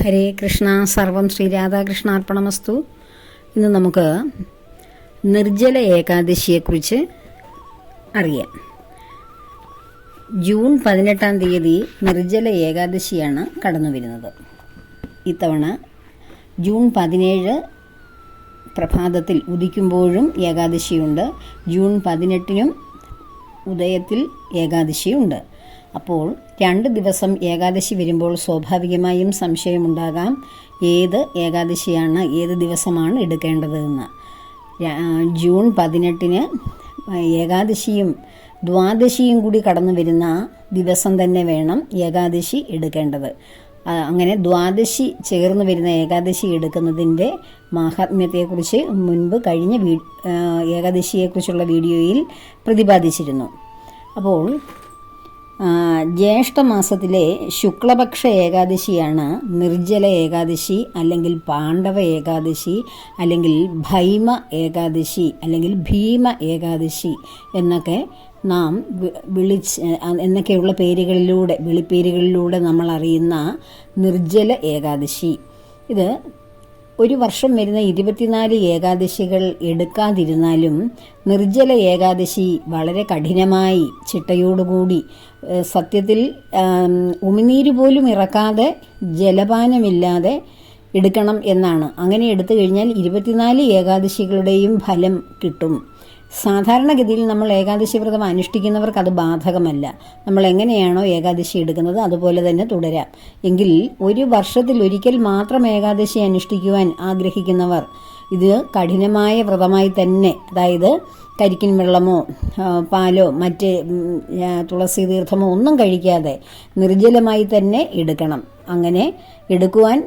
ഹരേ കൃഷ്ണ. സർവം ശ്രീ രാധാകൃഷ്ണാർപ്പണമസ്തു. ഇന്ന് നമുക്ക് നിർജ്ജല ഏകാദശിയെക്കുറിച്ച് അറിയാം. ജൂൺ 18 നിർജ്ജല ഏകാദശിയാണ് കടന്നു വരുന്നത്. ഇത്തവണ ജൂൺ 17 പ്രഭാതത്തിൽ ഉദിക്കുമ്പോഴും ഏകാദശിയുണ്ട്. ജൂൺ 18 ഉദയത്തിൽ ഏകാദശിയുണ്ട്. അപ്പോൾ 2 ദിവസം ഏകാദശി വരുമ്പോൾ സ്വാഭാവികമായും സംശയമുണ്ടാകാം, ഏത് ഏകാദശിയാണ്, ഏത് ദിവസമാണ് എടുക്കേണ്ടതെന്ന്. ജൂൺ 18 ഏകാദശിയും ദ്വാദശിയും കൂടി കടന്നു വരുന്ന ദിവസം തന്നെ വേണം ഏകാദശി എടുക്കേണ്ടത്. അങ്ങനെ ദ്വാദശി ചേർന്ന് വരുന്ന ഏകാദശി എടുക്കുന്നതിൻ്റെ മാഹാത്മ്യത്തെക്കുറിച്ച് മുൻപ് കഴിഞ്ഞ ഏകാദശിയെക്കുറിച്ചുള്ള വീഡിയോയിൽ പ്രതിപാദിച്ചിരുന്നു. അപ്പോൾ ജ്യേഷ്ഠമാസത്തിലെ ശുക്ലപക്ഷ ഏകാദശിയാണ് നിർജ്ജല ഏകാദശി, അല്ലെങ്കിൽ പാണ്ഡവ ഏകാദശി, അല്ലെങ്കിൽ ഭൈമ ഏകാദശി, അല്ലെങ്കിൽ ഭീമ ഏകാദശി എന്നൊക്കെ നാം എന്നൊക്കെയുള്ള വിളിപ്പേരുകളിലൂടെ നമ്മൾ അറിയുന്ന നിർജ്ജല ഏകാദശി. ഇത് ഒരു വർഷം വരുന്ന 24 ഏകാദശികൾ എടുക്കാതിരുന്നാലും നിർജ്ജല ഏകാദശി വളരെ കഠിനമായി ചിട്ടയോടുകൂടി, സത്യത്തിൽ ഉമിനീര് പോലും ഇറക്കാതെ ജലപാനമില്ലാതെ എടുക്കണം എന്നാണ്. അങ്ങനെ എടുത്തു കഴിഞ്ഞാൽ 24 ഏകാദശികളുടെയും ഫലം കിട്ടും. സാധാരണഗതിയിൽ നമ്മൾ ഏകാദശി വ്രതം അനുഷ്ഠിക്കുന്നവർക്ക് അത് ബാധകമല്ല. നമ്മൾ എങ്ങനെയാണോ ഏകാദശി എടുക്കുന്നത് അതുപോലെ തന്നെ തുടരാം. എങ്കിൽ ഒരു വർഷത്തിൽ ഒരിക്കൽ മാത്രം ഏകാദശി അനുഷ്ഠിക്കുവാൻ ആഗ്രഹിക്കുന്നവർ ഇത് കഠിനമായ വ്രതമായി തന്നെ, അതായത് കരിക്കിൻ വെള്ളമോ പാലോ മറ്റ് തുളസി തീർത്ഥമോ ഒന്നും കഴിക്കാതെ നിർജ്ജലമായി തന്നെ എടുക്കണം. അങ്ങനെ എടുക്കുവാൻ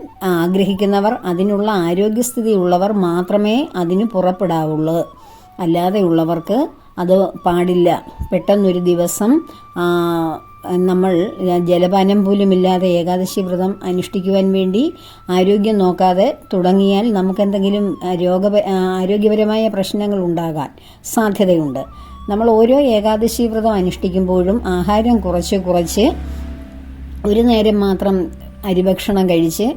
ആഗ്രഹിക്കുന്നവർ, അതിനുള്ള ആരോഗ്യസ്ഥിതി ഉള്ളവർ മാത്രമേ അതിന് പുറപ്പെടാവുള്ളൂ. അല്ലാതെയുള്ളവർക്ക് അത് പാടില്ല. പെട്ടെന്നൊരു ദിവസം നമ്മൾ ജലപാനം പോലുമില്ലാതെ ഏകാദശി വ്രതം അനുഷ്ഠിക്കുവാൻ വേണ്ടി ആരോഗ്യം നോക്കാതെ തുടങ്ങിയാൽ നമുക്കെന്തെങ്കിലും ആരോഗ്യപരമായ പ്രശ്നങ്ങൾ ഉണ്ടാകാൻ സാധ്യതയുണ്ട്. നമ്മൾ ഓരോ ഏകാദശി വ്രതം അനുഷ്ഠിക്കുമ്പോഴും ആഹാരം കുറച്ച് ഒരു നേരം മാത്രം അരിഭക്ഷണം കഴിച്ച്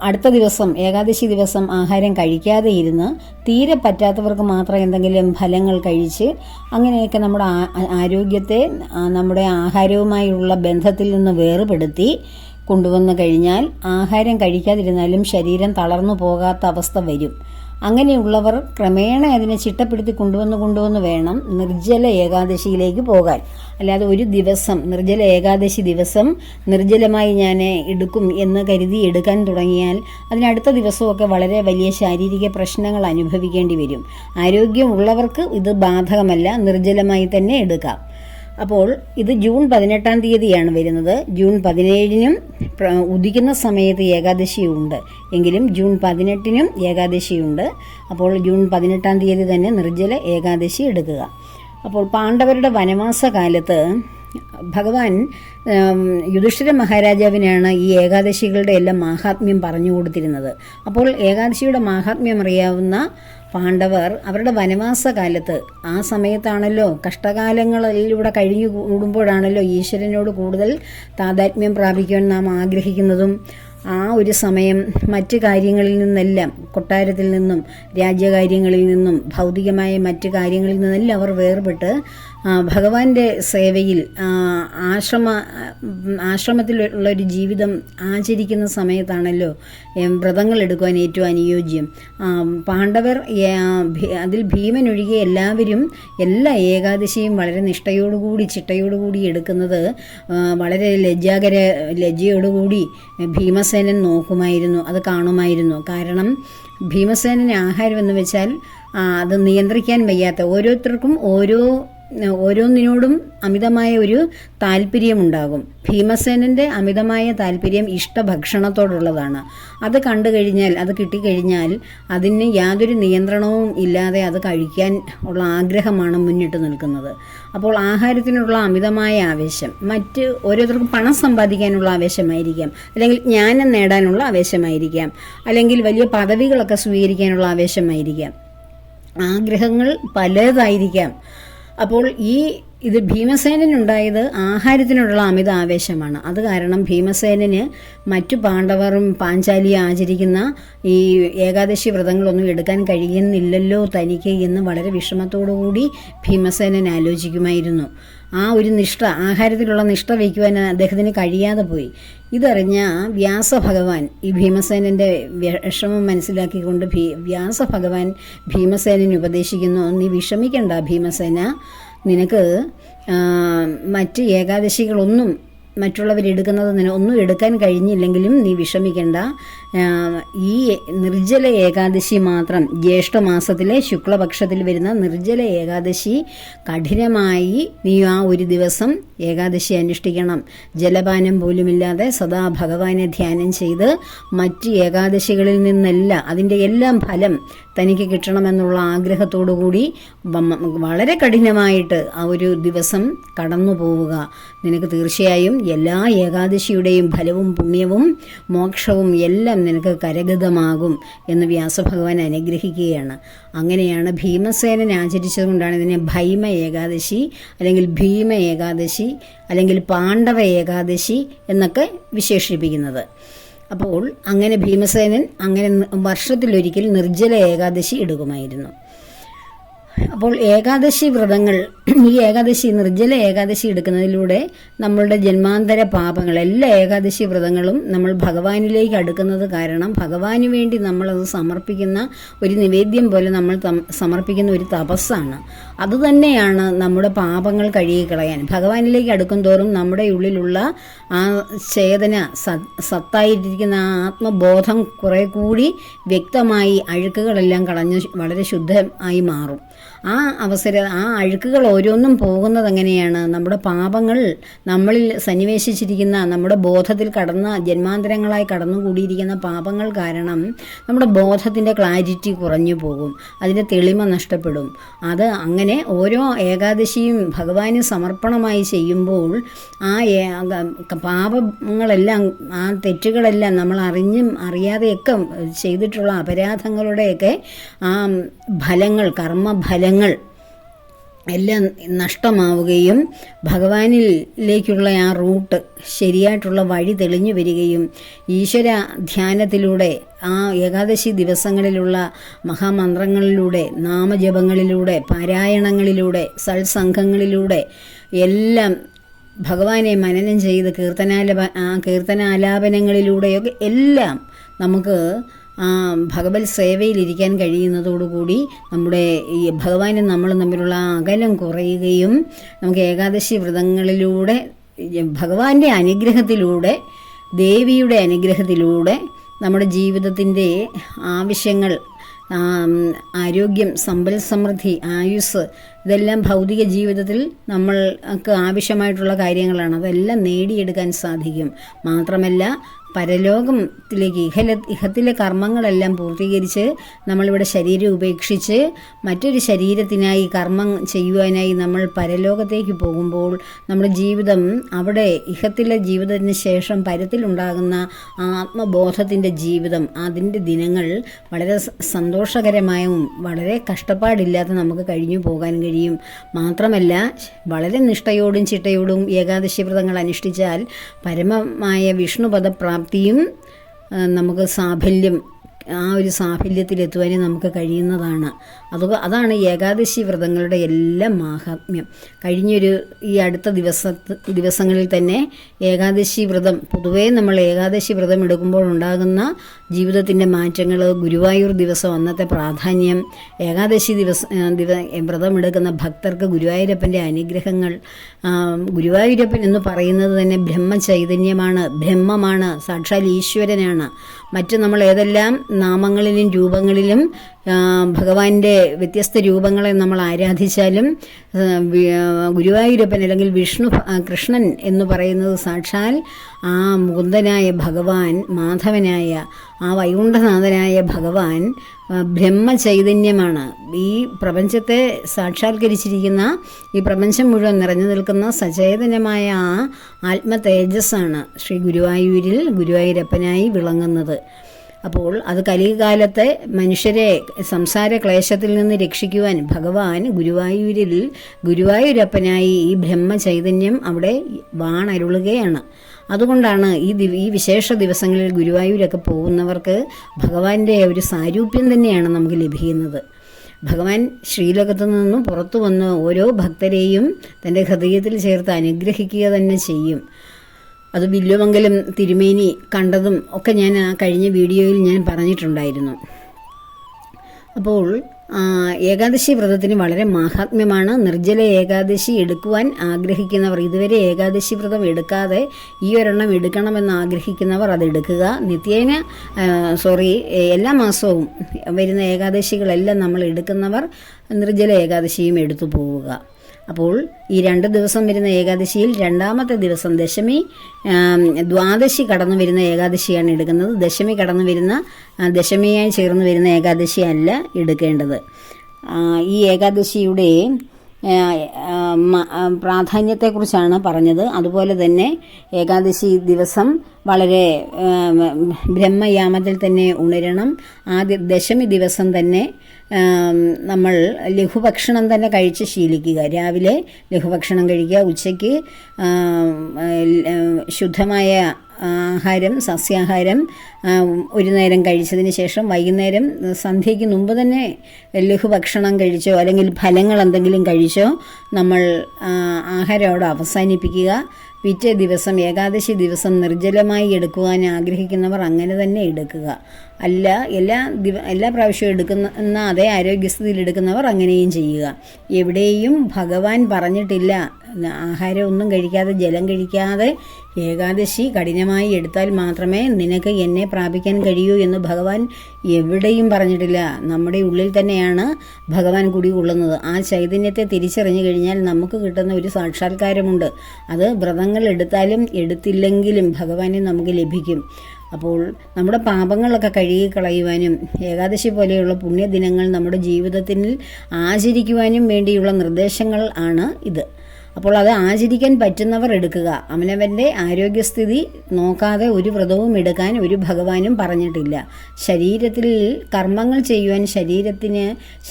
അടുത്ത ദിവസം ഏകാദശി ദിവസം ആഹാരം കഴിക്കാതെ ഇരുന്ന്, തീരെ പറ്റാത്തവർക്ക് മാത്രം എന്തെങ്കിലും ഫലങ്ങൾ കഴിച്ച്, അങ്ങനെയൊക്കെ നമ്മുടെ ആരോഗ്യത്തെ നമ്മുടെ ആഹാരവുമായുള്ള ബന്ധത്തിൽ നിന്ന് വേർപെടുത്തി കൊണ്ടുവന്നു കഴിഞ്ഞാൽ ആഹാരം കഴിക്കാതിരുന്നാലും ശരീരം തളർന്നു പോകാത്ത അവസ്ഥ വരും. അങ്ങനെയുള്ളവർ ക്രമേണ അതിനെ ചിട്ടപ്പെടുത്തി കൊണ്ടുവന്ന് വേണം നിർജ്ജല ഏകാദശിയിലേക്ക് പോകാൻ. അല്ലാതെ ഒരു ദിവസം നിർജ്ജല ഏകാദശി ദിവസം നിർജ്ജലമായി ഞാൻ എടുക്കും എന്ന് കരുതി എടുക്കാൻ തുടങ്ങിയാൽ അതിനടുത്ത ദിവസമൊക്കെ വളരെ വലിയ ശാരീരിക പ്രശ്നങ്ങൾ അനുഭവിക്കേണ്ടി വരും. ആരോഗ്യമുള്ളവർക്ക് ഇത് ബാധകമല്ല, നിർജ്ജലമായി തന്നെ എടുക്കാം. അപ്പോൾ ഇത് ജൂൺ 18 വരുന്നത്. ജൂൺ 17 ഉദിക്കുന്ന സമയത്ത് ഏകാദശിയുണ്ട്, എങ്കിലും ജൂൺ 18 ഏകാദശിയുണ്ട്. അപ്പോൾ ജൂൺ 18 തന്നെ നിർജ്ജല ഏകാദശി എടുക്കുക. അപ്പോൾ പാണ്ഡവരുടെ വനവാസ കാലത്ത് ഭഗവാൻ യുധിഷ്ഠിര മഹാരാജാവിനാണ് ഈ ഏകാദശികളുടെ എല്ലാം മാഹാത്മ്യം പറഞ്ഞു കൊടുത്തിരുന്നത്. അപ്പോൾ ഏകാദശിയുടെ മാഹാത്മ്യം അറിയാവുന്ന പാണ്ഡവർ അവരുടെ വനവാസ കാലത്ത്, ആ സമയത്താണല്ലോ കഷ്ടകാലങ്ങളിലൂടെ കഴിഞ്ഞു കൂടുമ്പോഴാണല്ലോ ഈശ്വരനോട് കൂടുതൽ താതാത്മ്യം പ്രാപിക്കുവാൻ നാം ആഗ്രഹിക്കുന്നതും. ആ ഒരു സമയം മറ്റ് കാര്യങ്ങളിൽ നിന്നെല്ലാം, കൊട്ടാരത്തിൽ നിന്നും രാജ്യകാര്യങ്ങളിൽ നിന്നും ഭൗതികമായ മറ്റ് കാര്യങ്ങളിൽ നിന്നെല്ലാം അവർ വേർപെട്ട് ഭഗവാന്റെ സേവയിൽ ആശ്രമത്തിലുള്ളൊരു ജീവിതം ആചരിക്കുന്ന സമയത്താണല്ലോ വ്രതങ്ങൾ എടുക്കുവാൻ ഏറ്റവും അനുയോജ്യം. പാണ്ഡവർ, അതിൽ ഭീമനൊഴികെ എല്ലാവരും എല്ലാ ഏകാദശിയും വളരെ നിഷ്ഠയോടുകൂടി ചിട്ടയോടുകൂടി എടുക്കുന്നത് വളരെ ലജ്ജയോടുകൂടി ഭീമസേനൻ നോക്കുമായിരുന്നു, അത് കാണുമായിരുന്നു. കാരണം ഭീമസേനന് ആഹാരം എന്ന് വെച്ചാൽ അത് നിയന്ത്രിക്കാൻ വയ്യാത്ത, ഓരോരുത്തർക്കും ഓരോന്നിനോടും അമിതമായ ഒരു താല്പര്യമുണ്ടാകും. ഭീമസേനൻ്റെ അമിതമായ താല്പര്യം ഇഷ്ടഭക്ഷണത്തോടുള്ളതാണ്. അത് കണ്ടു കഴിഞ്ഞാൽ, അത് കിട്ടിക്കഴിഞ്ഞാൽ അതിന് യാതൊരു നിയന്ത്രണവും ഇല്ലാതെ അത് കഴിക്കാൻ ഉള്ള ആഗ്രഹമാണ് മുന്നിട്ട് നിൽക്കുന്നത്. അപ്പോൾ ആഹാരത്തിനുള്ള അമിതമായ ആവേശം, മറ്റ് ഓരോരുത്തർക്കും പണം സമ്പാദിക്കാനുള്ള ആവേശമായിരിക്കാം, അല്ലെങ്കിൽ ജ്ഞാനം നേടാനുള്ള ആവേശമായിരിക്കാം, അല്ലെങ്കിൽ വലിയ പദവികളൊക്കെ സ്വീകരിക്കാനുള്ള ആവേശമായിരിക്കാം. ആഗ്രഹങ്ങൾ പലതായിരിക്കാം. അപ്പോൾ ഈ ഇത് ഭീമസേനനുണ്ടായത് ആഹാരത്തിനോടുള്ള അമിത ആവേശമാണ്. അത് കാരണം ഭീമസേനന് മറ്റു പാണ്ഡവരും പാഞ്ചാലിയും ആചരിക്കുന്ന ഈ ഏകാദശി വ്രതങ്ങളൊന്നും എടുക്കാൻ കഴിയുന്നില്ലല്ലോ തനിക്ക് എന്ന് വളരെ വിഷമത്തോടുകൂടി ഭീമസേനൻ ആലോചിക്കുമായിരുന്നു. ആ ഒരു നിഷ്ഠ, ആഹാരത്തിലുള്ള നിഷ്ഠ വയ്ക്കുവാൻ അദ്ദേഹത്തിന് കഴിയാതെ പോയി. ഇതറിഞ്ഞ വ്യാസഭഗവാൻ ഈ ഭീമസേനൻ്റെ വിഷമം മനസ്സിലാക്കിക്കൊണ്ട് വ്യാസഭഗവാൻ ഭീമസേനന് ഉപദേശിക്കുന്നു, നീ വിഷമിക്കണ്ട ഭീമസേന, നിനക്ക് മറ്റ് ഏകാദശികളൊന്നും മറ്റുള്ളവരെടുക്കുന്നത് ഒന്നും എടുക്കാൻ കഴിഞ്ഞില്ലെങ്കിലും നീ വിഷമിക്കണ്ട. ഈ നിർജ്ജല ഏകാദശി മാത്രം, ജ്യേഷ്ഠമാസത്തിലെ ശുക്ലപക്ഷത്തിൽ വരുന്ന നിർജ്ജല ഏകാദശി കഠിനമായി നീ ആ ഒരു ദിവസം ഏകാദശി അനുഷ്ഠിക്കണം. ജലപാനം പോലുമില്ലാതെ സദാ ഭഗവാനെ ധ്യാനം ചെയ്ത് മറ്റ് ഏകാദശികളിൽ നിന്നെല്ലാം അതിൻ്റെ എല്ലാം ഫലം തനിക്ക് കിട്ടണമെന്നുള്ള ആഗ്രഹത്തോടുകൂടി വളരെ കഠിനമായിട്ട് ആ ഒരു ദിവസം കടന്നു പോവുക. നിനക്ക് തീർച്ചയായും എല്ലാ ഏകാദശിയുടെയും ഫലവും പുണ്യവും മോക്ഷവും എല്ലാം നിനക്ക് കരഗതമാകും എന്ന് വ്യാസഭഗവാൻ അനുഗ്രഹിക്കുകയാണ്. അങ്ങനെയാണ് ഭീമസേനൻ ആചരിച്ചതുകൊണ്ടാണ് ഇതിനെ ഭൈമ ഏകാദശി അല്ലെങ്കിൽ ഭീമ ഏകാദശി അല്ലെങ്കിൽ പാണ്ഡവ ഏകാദശി എന്നൊക്കെ വിശേഷിപ്പിക്കുന്നത്. അപ്പോൾ അങ്ങനെ ഭീമസേനൻ അങ്ങനെ വർഷത്തിലൊരിക്കൽ നിർജ്ജല ഏകാദശി എടുക്കുമായിരുന്നു. അപ്പോൾ ഏകാദശി വ്രതങ്ങൾ, ഈ ഏകാദശി നിർജ്ജല ഏകാദശി എടുക്കുന്നതിലൂടെ നമ്മളുടെ ജന്മാന്തര പാപങ്ങൾ, എല്ലാ ഏകാദശി വ്രതങ്ങളും നമ്മൾ ഭഗവാനിലേക്ക് അടുക്കുന്നത് കാരണം ഭഗവാന് വേണ്ടി നമ്മളത് സമർപ്പിക്കുന്ന ഒരു നിവേദ്യം പോലെ നമ്മൾ സമർപ്പിക്കുന്ന ഒരു തപസ്സാണ്. അതുതന്നെയാണ് നമ്മുടെ പാപങ്ങൾ കഴുകിക്കളയാൻ. ഭഗവാനിലേക്ക് അടുക്കും തോറും നമ്മുടെ ഉള്ളിലുള്ള ആ ചേതന, സത്തായിരിക്കുന്ന ആ ആത്മബോധം കുറെ കൂടി വ്യക്തമായി അഴുക്കുകളെല്ലാം കളഞ്ഞ് വളരെ ശുദ്ധമായി മാറും. ആ അഴുക്കുകൾ ഓരോന്നും പോകുന്നത് എങ്ങനെയാണ്? നമ്മുടെ പാപങ്ങൾ, നമ്മളിൽ സന്നിവേശിച്ചിരിക്കുന്ന, നമ്മുടെ ബോധത്തിൽ ജന്മാന്തരങ്ങളായി കടന്നുകൂടിയിരിക്കുന്ന പാപങ്ങൾ കാരണം നമ്മുടെ ബോധത്തിൻ്റെ ക്ലാരിറ്റി കുറഞ്ഞു പോകും, അതിൻ്റെ തെളിമ നഷ്ടപ്പെടും. അത് അങ്ങനെ ഓരോ ഏകാദശിയും ഭഗവാന് സമർപ്പണമായി ചെയ്യുമ്പോൾ ആ പാപങ്ങളെല്ലാം, ആ തെറ്റുകളെല്ലാം നമ്മൾ അറിഞ്ഞും അറിയാതെയൊക്കെ ചെയ്തിട്ടുള്ള അപരാധങ്ങളുടെയൊക്കെ ആ ഫലങ്ങൾ, കർമ്മഫലങ്ങൾ എല്ലാം നഷ്ടമാവുകയും ഭഗവാനിലേക്കുള്ള ആ റൂട്ട്, ശരിയായിട്ടുള്ള വഴി തെളിഞ്ഞു വരികയും ഈശ്വര ധ്യാനത്തിലൂടെ ആ ഏകാദശി ദിവസങ്ങളിലുള്ള മഹാമന്ത്രങ്ങളിലൂടെ, നാമജപങ്ങളിലൂടെ, പാരായണങ്ങളിലൂടെ, സത്സംഘങ്ങളിലൂടെ എല്ലാം ഭഗവാനെ മനനം ചെയ്ത് കീർത്തനാലാപനങ്ങളിലൂടെയൊക്കെ എല്ലാം നമുക്ക് ഭഗവത് സേവയിലിരിക്കാൻ കഴിയുന്നതോടുകൂടി നമ്മുടെ ഈ ഭഗവാനും നമ്മളും തമ്മിലുള്ള അകലം കുറയുകയും നമുക്ക് ഏകാദശി വ്രതങ്ങളിലൂടെ ഭഗവാന്റെ അനുഗ്രഹത്തിലൂടെ, ദേവിയുടെ അനുഗ്രഹത്തിലൂടെ നമ്മുടെ ജീവിതത്തിൻ്റെ ആവശ്യങ്ങൾ, ആരോഗ്യം, സമ്പൽ സമൃദ്ധി, ആയുസ്, ഇതെല്ലാം ഭൗതിക ജീവിതത്തിൽ നമ്മൾക്ക് ആവശ്യമായിട്ടുള്ള കാര്യങ്ങളാണ്. അതെല്ലാം നേടിയെടുക്കാൻ സാധിക്കും. മാത്രമല്ല പരലോകത്തിലേക്ക്, ഇഹത്തിലെ കർമ്മങ്ങളെല്ലാം പൂർത്തീകരിച്ച് നമ്മളിവിടെ ശരീരം ഉപേക്ഷിച്ച് മറ്റൊരു ശരീരത്തിനായി കർമ്മം ചെയ്യുവാനായി നമ്മൾ പരലോകത്തേക്ക് പോകുമ്പോൾ നമ്മുടെ ജീവിതം അവിടെ ഇഹത്തിലെ ജീവിതത്തിന് ശേഷം പരത്തിലുണ്ടാകുന്ന ആത്മബോധത്തിൻ്റെ ജീവിതം, അതിൻ്റെ ദിനങ്ങൾ വളരെ സന്തോഷകരമായും വളരെ കഷ്ടപ്പാടില്ലാതെ നമുക്ക് കഴിഞ്ഞു പോകാൻ കഴിയും. മാത്രമല്ല വളരെ നിഷ്ഠയോടും ചിട്ടയോടും ഏകാദശി വ്രതങ്ങൾ അനുഷ്ഠിച്ചാൽ പരമമായ വിഷ്ണുപദ പ്രാപ്തിയും നമുക്ക് സാഫല്യം, ആ ഒരു സാഫല്യത്തിലെത്തുവാനും നമുക്ക് കഴിയുന്നതാണ്. അതാണ് ഏകാദശി വ്രതങ്ങളുടെ എല്ലാം മാഹാത്മ്യം. ഈ അടുത്ത ദിവസങ്ങളിൽ തന്നെ ഏകാദശി വ്രതം, പൊതുവേ നമ്മൾ ഏകാദശി വ്രതം എടുക്കുമ്പോൾ ഉണ്ടാകുന്ന ജീവിതത്തിൻ്റെ മാറ്റങ്ങൾ, ഗുരുവായൂർ ദിവസം അന്നത്തെ പ്രാധാന്യം, ഏകാദശി വ്രതം എടുക്കുന്ന ഭക്തർക്ക് ഗുരുവായൂരപ്പൻ്റെ അനുഗ്രഹങ്ങൾ. ഗുരുവായൂരപ്പൻ എന്ന് പറയുന്നത് തന്നെ ബ്രഹ്മചൈതന്യമാണ്, ബ്രഹ്മമാണ്, സാക്ഷാൽ ഈശ്വരനാണ്. മറ്റ് നമ്മൾ ഏതെല്ലാം നാമങ്ങളിലും രൂപങ്ങളിലും ഭഗവാന്റെ വ്യത്യസ്ത രൂപങ്ങളെ നമ്മൾ ആരാധിച്ചാലും ഗുരുവായൂരപ്പൻ അല്ലെങ്കിൽ കൃഷ്ണൻ എന്ന് പറയുന്നത് സാക്ഷാൽ ആ മുകുന്ദനായ ഭഗവാൻ, മാധവനായ ആ വൈകുണ്ഠനാഥനായ ഭഗവാൻ ബ്രഹ്മചൈതന്യമാണ്. ഈ പ്രപഞ്ചത്തെ സാക്ഷാത്കരിച്ചിരിക്കുന്ന, ഈ പ്രപഞ്ചം മുഴുവൻ നിറഞ്ഞു നിൽക്കുന്ന സചേതനമായ ആ ആത്മതേജസ്സാണ് ശ്രീ ഗുരുവായൂരപ്പനായി വിളങ്ങുന്നത്. അപ്പോൾ അത് കലികാലത്തെ മനുഷ്യരെ സംസാര ക്ലേശത്തിൽ നിന്ന് രക്ഷിക്കുവാൻ ഭഗവാൻ ഗുരുവായൂരപ്പനായി ഈ ബ്രഹ്മചൈതന്യം അവിടെ വാണരുളുകയാണ്. അതുകൊണ്ടാണ് ഈ വിശേഷ ദിവസങ്ങളിൽ ഗുരുവായൂരൊക്കെ പോകുന്നവർക്ക് ഭഗവാന്റെ ഒരു സാരൂപ്യം തന്നെയാണ് നമുക്ക് ലഭിക്കുന്നത്. ഭഗവാൻ ശ്രീലോകത്തു നിന്നും പുറത്തു വന്ന് ഓരോ ഭക്തരെയും തൻ്റെ ഹൃദയത്തിൽ ചേർത്ത് അനുഗ്രഹിക്കുക തന്നെ ചെയ്യും. അത് വില്വമംഗലം തിരുമേനി കണ്ടതും ഒക്കെ ഞാൻ ആ കഴിഞ്ഞ വീഡിയോയിൽ ഞാൻ പറഞ്ഞിട്ടുണ്ടായിരുന്നു. അപ്പോൾ ഏകാദശി വ്രതത്തിന് വളരെ മാഹാത്മ്യമാണ്. നിർജ്ജല ഏകാദശി എടുക്കുവാൻ ആഗ്രഹിക്കുന്നവർ, ഇതുവരെ ഏകാദശി വ്രതം എടുക്കാതെ ഈ ഒരെണ്ണം എടുക്കണമെന്ന് ആഗ്രഹിക്കുന്നവർ അതെടുക്കുക. എല്ലാ മാസവും വരുന്ന ഏകാദശികളെല്ലാം നമ്മൾ എടുക്കുന്നവർ നിർജ്ജല ഏകാദശിയും എടുത്തു പോവുക. അപ്പോൾ ഈ 2 ദിവസം വരുന്ന ഏകാദശിയിൽ രണ്ടാമത്തെ ദിവസം ദശമി, ദ്വാദശി കടന്നു വരുന്ന ഏകാദശിയാണ് എടുക്കുന്നത്. ദശമി കടന്നു വരുന്ന ദശമിയായി ചേർന്ന് വരുന്ന ഏകാദശി അല്ല എടുക്കേണ്ടത്. ഈ ഏകാദശിയുടെ പ്രാധാന്യത്തെക്കുറിച്ചാണ് പറഞ്ഞത്. അതുപോലെ തന്നെ ഏകാദശി ദിവസം വളരെ ബ്രഹ്മയാമത്തിൽ തന്നെ ഉണരണം. ദശമി ദിവസം തന്നെ നമ്മൾ ലഘുഭക്ഷണം തന്നെ കഴിച്ച് ശീലിക്കുക. രാവിലെ ലഘുഭക്ഷണം കഴിക്കുക, ഉച്ചയ്ക്ക് ശുദ്ധമായ ആഹാരം, സസ്യാഹാരം ഒരു നേരം കഴിച്ചതിന് ശേഷം വൈകുന്നേരം സന്ധ്യയ്ക്ക് മുമ്പ് തന്നെ ലഘുഭക്ഷണം കഴിച്ചോ അല്ലെങ്കിൽ ഫലങ്ങൾ എന്തെങ്കിലും കഴിച്ചോ നമ്മൾ ആഹാരം അവിടെ അവസാനിപ്പിക്കുക. പിറ്റേ ദിവസം ഏകാദശി ദിവസം നിർജ്ജലമായി എടുക്കുവാൻ ആഗ്രഹിക്കുന്നവർ അങ്ങനെ തന്നെ എടുക്കുക. അല്ല എല്ലാ പ്രാവശ്യവും എടുക്കുന്ന അതേ ആരോഗ്യസ്ഥിതിയിൽ എടുക്കുന്നവർ അങ്ങനെയും ചെയ്യുക. എവിടെയും ഭഗവാൻ പറഞ്ഞിട്ടില്ല ആഹാരം ഒന്നും കഴിക്കാതെ ജലം കഴിക്കാതെ ഏകാദശി കഠിനമായി എടുത്താൽ മാത്രമേ നിനക്ക് എന്നെ പ്രാപിക്കാൻ കഴിയൂ എന്ന് ഭഗവാൻ എവിടെയും പറഞ്ഞിട്ടില്ല. നമ്മുടെ ഉള്ളിൽ തന്നെയാണ് ഭഗവാൻ കുടികൊള്ളുന്നത്. ആ ചൈതന്യത്തെ തിരിച്ചറിഞ്ഞു കഴിഞ്ഞാൽ നമുക്ക് കിട്ടുന്ന ഒരു സാക്ഷാത്കാരമുണ്ട്. അത് വ്രതങ്ങൾ എടുത്താലും എടുത്തില്ലെങ്കിലും ഭഗവാനെ നമുക്ക് ലഭിക്കും. അപ്പോൾ നമ്മുടെ പാപങ്ങളൊക്കെ കഴുകിക്കളയുവാനും ഏകാദശി പോലെയുള്ള പുണ്യദിനങ്ങൾ നമ്മുടെ ജീവിതത്തിൽ ആചരിക്കുവാനും വേണ്ടിയുള്ള നിർദ്ദേശങ്ങൾ ആണ് ഇത്. അപ്പോൾ അത് ആചരിക്കാൻ പറ്റുന്നവർ എടുക്കുക. അവനവൻ്റെ ആരോഗ്യസ്ഥിതി നോക്കാതെ ഒരു വ്രതവും എടുക്കാൻ ഒരു ഭഗവാനും പറഞ്ഞിട്ടില്ല. ശരീരത്തിൽ കർമ്മങ്ങൾ ചെയ്യുവാൻ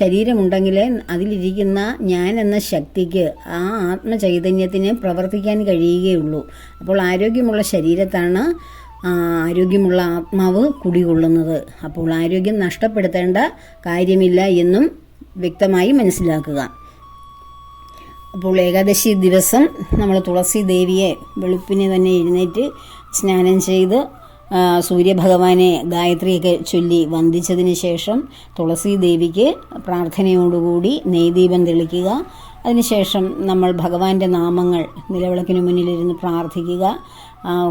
ശരീരമുണ്ടെങ്കിലേ അതിലിരിക്കുന്ന ഞാൻ എന്ന ശക്തിക്ക്, ആ ആത്മചൈതന്യത്തിന് പ്രവർത്തിക്കാൻ കഴിയുകയുള്ളൂ. അപ്പോൾ ആരോഗ്യമുള്ള ശരീരത്താണ് ആരോഗ്യമുള്ള ആത്മാവ് കുടികൊള്ളുന്നത്. അപ്പോൾ ആരോഗ്യം നഷ്ടപ്പെടുത്തേണ്ട കാര്യമില്ല എന്നും വ്യക്തമായി മനസ്സിലാക്കുക. അപ്പോൾ ഏകാദശി ദിവസം നമ്മൾ തുളസി ദേവിയെ വെളുപ്പിനെ തന്നെ എഴുന്നേറ്റ് സ്നാനം ചെയ്ത് സൂര്യഭഗവാനെ ഗായത്രിയൊക്കെ ചൊല്ലി വന്ദിച്ചതിന് ശേഷം തുളസി ദേവിക്ക് പ്രാർത്ഥനയോടുകൂടി നെയ്ദീപം തെളിക്കുക. അതിനുശേഷം നമ്മൾ ഭഗവാന്റെ നാമങ്ങൾ നിലവിളക്കിന് മുന്നിലിരുന്ന് പ്രാർത്ഥിക്കുക.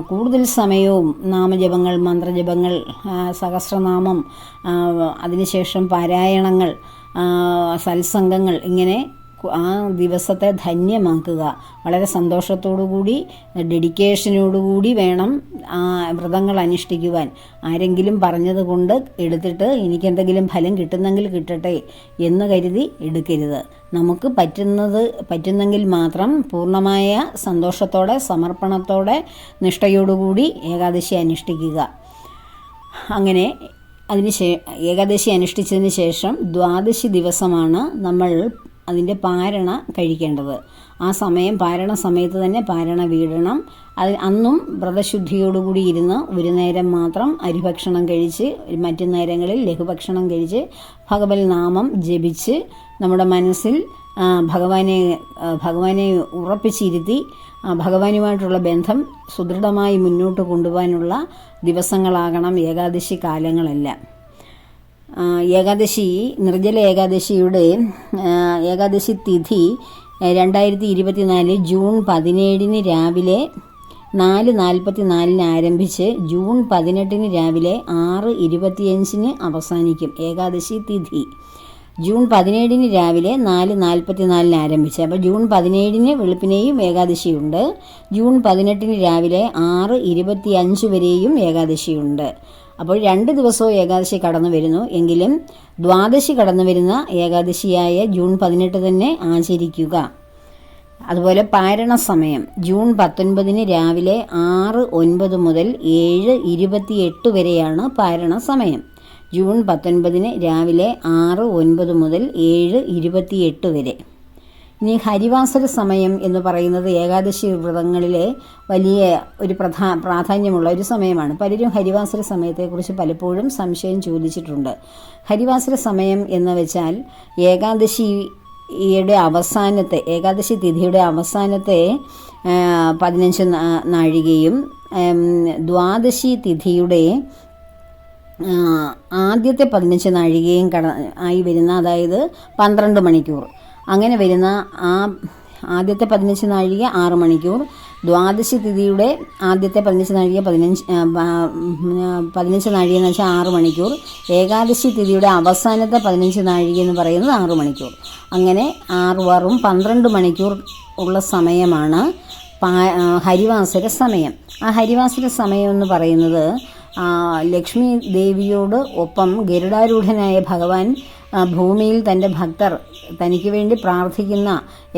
കൂടുതൽ സമയവും നാമജപങ്ങൾ, മന്ത്രജപങ്ങൾ, സഹസ്രനാമം, അതിനുശേഷം പാരായണങ്ങൾ, സത്സംഗങ്ങൾ, ഇങ്ങനെ ആ ദിവസത്തെ ധന്യമാക്കുക. വളരെ സന്തോഷത്തോടുകൂടി ഡെഡിക്കേഷനോടുകൂടി വേണം ആ വ്രതങ്ങൾ അനുഷ്ഠിക്കുവാൻ. ആരെങ്കിലും പറഞ്ഞതുകൊണ്ട് എടുത്തിട്ട് എനിക്കെന്തെങ്കിലും ഫലം കിട്ടുന്നെങ്കിൽ കിട്ടട്ടെ എന്ന് കരുതി എടുക്കരുത്. നമുക്ക് പറ്റുന്നെങ്കിൽ മാത്രം പൂർണ്ണമായ സന്തോഷത്തോടെ, സമർപ്പണത്തോടെ, നിഷ്ഠയോടുകൂടി ഏകാദശി അനുഷ്ഠിക്കുക. അങ്ങനെ ഏകാദശി അനുഷ്ഠിച്ചതിന് ശേഷം ദ്വാദശി ദിവസമാണ് നമ്മൾ അതിൻ്റെ പാരണ കഴിക്കേണ്ടത്. ആ സമയം പാരണ സമയത്ത് തന്നെ പാരണ വീഴണം. അന്നും വ്രതശുദ്ധിയോടുകൂടി ഇരുന്ന് ഒരു നേരം മാത്രം അരിഭക്ഷണം കഴിച്ച് മറ്റു നേരങ്ങളിൽ ലഘുഭക്ഷണം കഴിച്ച് ഭഗവത് നാമം ജപിച്ച് നമ്മുടെ മനസ്സിൽ ഭഗവാനെ ഉറപ്പിച്ചിരുത്തി ഭഗവാനുമായിട്ടുള്ള ബന്ധം സുദൃഢമായി മുന്നോട്ട് കൊണ്ടുപോകാനുള്ള ദിവസങ്ങളാകണം ഏകാദശി കാലങ്ങളെല്ലാം. നിർജ്ജല ഏകാദശിയുടെ ഏകാദശി തിഥി 2024 ജൂൺ 17 രാവിലെ 4:44 ആരംഭിച്ച് ജൂൺ 18 രാവിലെ 6:25 അവസാനിക്കും. ഏകാദശി തിഥി ജൂൺ 17 രാവിലെ 4:44 ആരംഭിച്ച്, അപ്പോൾ ജൂൺ 17 വെളുപ്പിനെയും ഏകാദശിയുണ്ട്. ജൂൺ 18 രാവിലെ 6:25 വരെയും ഏകാദശിയുണ്ട്. അപ്പോൾ 2 ദിവസവും ഏകാദശി കടന്നു വരുന്നു. എങ്കിലും ദ്വാദശി കടന്നു വരുന്ന ഏകാദശിയായ ജൂൺ 18 തന്നെ ആചരിക്കുക. അതുപോലെ പാരണ സമയം ജൂൺ 19 രാവിലെ 6:09 മുതൽ 7:28 വരെയാണ് പാരണ സമയം. ജൂൺ 19 രാവിലെ 6:09 മുതൽ 7:28 വരെ. ഇനി ഹരിവാസര സമയം എന്ന് പറയുന്നത് ഏകാദശി വ്രതങ്ങളിലെ വലിയ ഒരു പ്രാധാന്യമുള്ള ഒരു സമയമാണ്. പലരും ഹരിവാസര സമയത്തെക്കുറിച്ച് പലപ്പോഴും സംശയം ചോദിച്ചിട്ടുണ്ട്. ഹരിവാസര സമയം എന്ന് വെച്ചാൽ ഏകാദശി തിഥിയുടെ അവസാനത്തെ 15 നാഴികയും ദ്വാദശി തിഥിയുടെ ആദ്യത്തെ 15 നാഴികയും ആയി വരുന്ന, അതായത് 12 മണിക്കൂർ അങ്ങനെ വരുന്ന ആ ആദ്യത്തെ 15 നാഴിക 6 മണിക്കൂർ, ദ്വാദശി തിഥിയുടെ ആദ്യത്തെ 15 നാഴിക 15 നാഴിക എന്ന് വെച്ചാൽ 6 മണിക്കൂർ, ഏകാദശി തിഥിയുടെ അവസാനത്തെ 15 നാഴിക എന്ന് പറയുന്നത് 6 മണിക്കൂർ. അങ്ങനെ 6 12 മണിക്കൂർ ഉള്ള സമയമാണ് ഹരിവാസര സമയം. ആ ഹരിവാസര സമയം എന്ന് പറയുന്നത് ലക്ഷ്മി ദേവിയോട് ഒപ്പം ഗരുഡാരൂഢനായ ഭഗവാൻ ഭൂമിയിൽ തൻ്റെ ഭക്തർ തനിക്ക് വേണ്ടി പ്രാർത്ഥിക്കുന്ന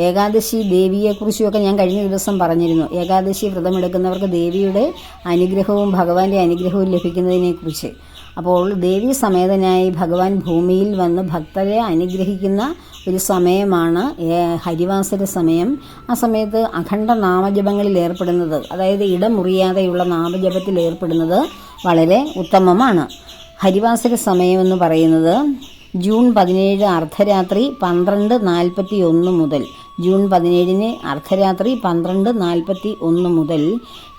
ഏകാദശി ദേവിയെക്കുറിച്ചുമൊക്കെ ഞാൻ കഴിഞ്ഞ ദിവസം പറഞ്ഞിരുന്നു. ഏകാദശി വ്രതമെടുക്കുന്നവർക്ക് ദേവിയുടെ അനുഗ്രഹവും ഭഗവാന്റെ അനുഗ്രഹവും ലഭിക്കുന്നതിനെക്കുറിച്ച്. അപ്പോൾ ദേവി സമേതനായി ഭഗവാൻ ഭൂമിയിൽ വന്ന് ഭക്തരെ അനുഗ്രഹിക്കുന്ന ഒരു സമയമാണ് ഹരിവാസര സമയം. ആ സമയത്ത് അഖണ്ഡ നാമജപങ്ങളിൽ ഏർപ്പെടുന്നത്, അതായത് ഇടമുറിയാതെയുള്ള നാമജപത്തിൽ ഏർപ്പെടുന്നത് വളരെ ഉത്തമമാണ്. ഹരിവാസര സമയമെന്ന് പറയുന്നത് ജൂൺ 17 അർദ്ധരാത്രി 12:41 മുതൽ, ജൂൺ 17 അർദ്ധരാത്രി 12:41 മുതൽ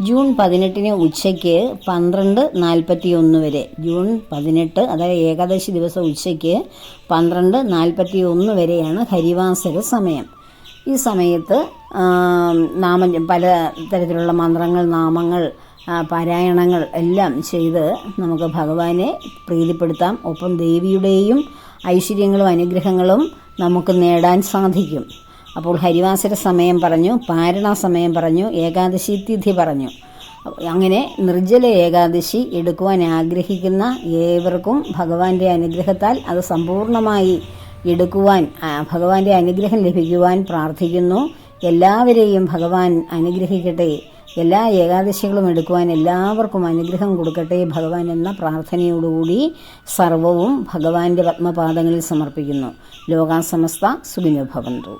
ജൂൺ 18 ഉച്ചയ്ക്ക് 12:41 വരെ. ജൂൺ 18 അതായത് ഏകാദശി ദിവസം ഉച്ചയ്ക്ക് 12:41 വരെയാണ് ഹരിവാസര സമയം. ഈ സമയത്ത് പല തരത്തിലുള്ള മന്ത്രങ്ങൾ, നാമങ്ങൾ, പാരായണങ്ങൾ എല്ലാം ചെയ്ത് നമുക്ക് ഭഗവാനെ പ്രീതിപ്പെടുത്താം. ഒപ്പം ദേവിയുടെയും ഐശ്വര്യങ്ങളും അനുഗ്രഹങ്ങളും നമുക്ക് നേടാൻ സാധിക്കും. അപ്പോൾ ഹരിവാസര സമയം പറഞ്ഞു, പാരണ സമയം പറഞ്ഞു, ഏകാദശി തിഥി പറഞ്ഞു. അങ്ങനെ നിർജ്ജല ഏകാദശി എടുക്കുവാൻ ആഗ്രഹിക്കുന്ന ഏവർക്കും ഭഗവാന്റെ അനുഗ്രഹത്താൽ അത് സമ്പൂർണ്ണമായി എടുക്കുവാൻ, ഭഗവാന്റെ അനുഗ്രഹം ലഭിക്കുവാൻ പ്രാർത്ഥിക്കുന്നു. എല്ലാവരെയും ഭഗവാൻ അനുഗ്രഹിക്കട്ടെ. എല്ലാ ഏകാദശികളും എടുക്കുവാൻ എല്ലാവർക്കും അനുഗ്രഹം കൊടുക്കട്ടെ ഭഗവാൻ എന്ന പ്രാർത്ഥനയോടുകൂടി സർവവും ഭഗവാന്റെ പത്മപാദങ്ങളിൽ സമർപ്പിക്കുന്നു. ലോകാ സമസ്ത സുഖിനോ ഭവന്തു.